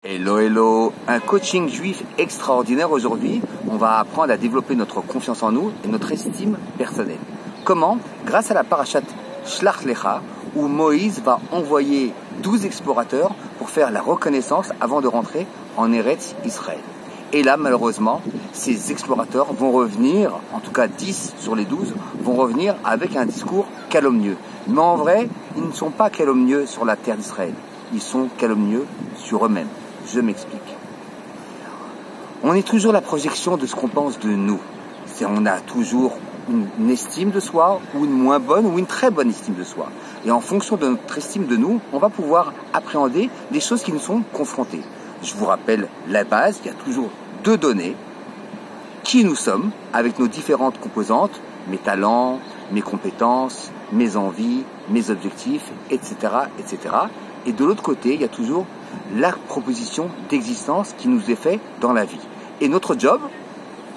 Hello, hello, un coaching juif extraordinaire aujourd'hui. On va apprendre à développer notre confiance en nous et notre estime personnelle. Comment? Grâce à la parashat Shlach Lecha, où Moïse va envoyer 12 explorateurs pour faire la reconnaissance avant de rentrer en Eretz Israël. Et là, malheureusement, ces explorateurs vont revenir, en tout cas 10 sur les 12, vont revenir avec un discours calomnieux. Mais en vrai, ils ne sont pas calomnieux sur la terre d'Israël. Ils sont calomnieux sur eux-mêmes. Je m'explique. On est toujours la projection de ce qu'on pense de nous. On a toujours une estime de soi, ou une moins bonne, ou une très bonne estime de soi. Et en fonction de notre estime de nous, on va pouvoir appréhender les choses qui nous sont confrontées. Je vous rappelle la base, il y a toujours deux données. Qui nous sommes, avec nos différentes composantes, mes talents, mes compétences, mes envies, mes objectifs, etc., etc. Et de l'autre côté, il y a toujours la proposition d'existence qui nous est faite dans la vie. Et notre job,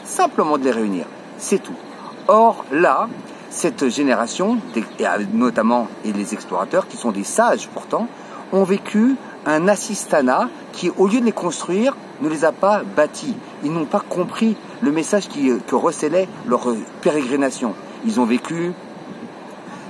simplement de les réunir. C'est tout. Or, là, cette génération, notamment et les explorateurs, qui sont des sages pourtant, ont vécu un assistanat qui, au lieu de les construire, ne les a pas bâtis. Ils n'ont pas compris le message que recélait leur pérégrination. Ils ont vécu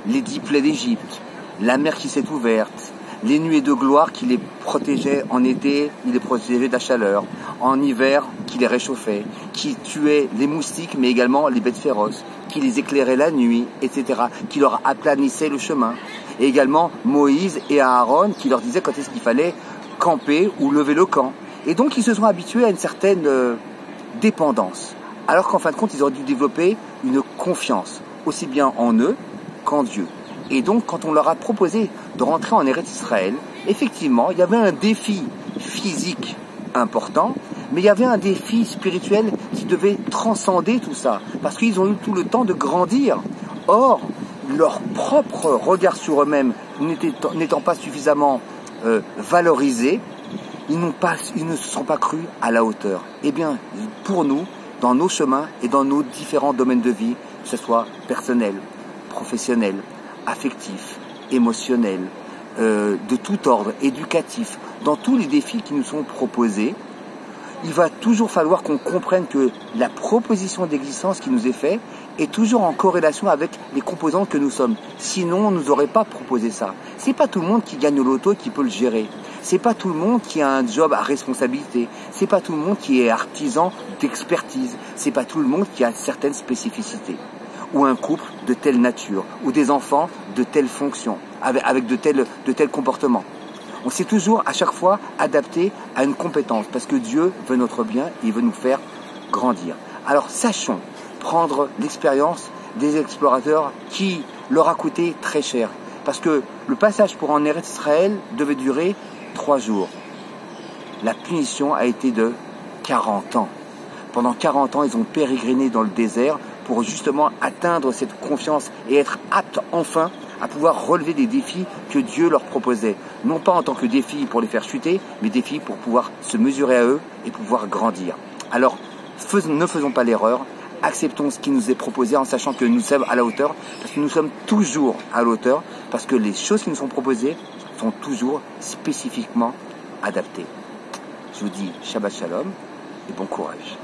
les 10 plaies d'Égypte, la mer qui s'est ouverte, les nuées de gloire qui les protégeaient en été, ils les protégeaient de la chaleur, en hiver qui les réchauffait, qui tuait les moustiques mais également les bêtes féroces, qui les éclairait la nuit, etc., qui leur aplanissait le chemin. Et également Moïse et Aaron qui leur disaient quand est-ce qu'il fallait camper ou lever le camp. Et donc ils se sont habitués à une certaine dépendance. Alors qu'en fin de compte, ils auraient dû développer une confiance, aussi bien en eux qu'en Dieu. Et donc, quand on leur a proposé de rentrer en Eretz Israël, effectivement, il y avait un défi physique important, mais il y avait un défi spirituel qui devait transcender tout ça, parce qu'ils ont eu tout le temps de grandir. Or, leur propre regard sur eux-mêmes n'étant pas suffisamment valorisé, ils ne se sont pas crus à la hauteur. Eh bien, pour nous, dans nos chemins et dans nos différents domaines de vie, que ce soit personnel, professionnel, affectif, émotionnel, de tout ordre, éducatif, dans tous les défis qui nous sont proposés, il va toujours falloir qu'on comprenne que la proposition d'existence qui nous est faite est toujours en corrélation avec les composantes que nous sommes. Sinon, on ne nous aurait pas proposé ça. C'est pas tout le monde qui gagne au loto et qui peut le gérer. C'est pas tout le monde qui a un job à responsabilité. C'est pas tout le monde qui est artisan d'expertise. C'est pas tout le monde qui a certaines spécificités. Ou un couple de telle nature, ou des enfants de telle fonction, avec de tels comportements. On s'est toujours, à chaque fois, adapté à une compétence, parce que Dieu veut notre bien et il veut nous faire grandir. Alors sachons prendre l'expérience des explorateurs qui leur a coûté très cher, parce que le passage pour en Eretz Israël devait durer 3 jours. La punition a été de 40 ans. Pendant 40 ans, ils ont pérégriné dans le désert pour justement atteindre cette confiance et être aptes enfin à pouvoir relever des défis que Dieu leur proposait. Non pas en tant que défis pour les faire chuter, mais défis pour pouvoir se mesurer à eux et pouvoir grandir. Alors, ne faisons pas l'erreur, acceptons ce qui nous est proposé en sachant que nous sommes à la hauteur, parce que nous sommes toujours à la hauteur, parce que les choses qui nous sont proposées sont toujours spécifiquement adaptées. Je vous dis Shabbat Shalom et bon courage.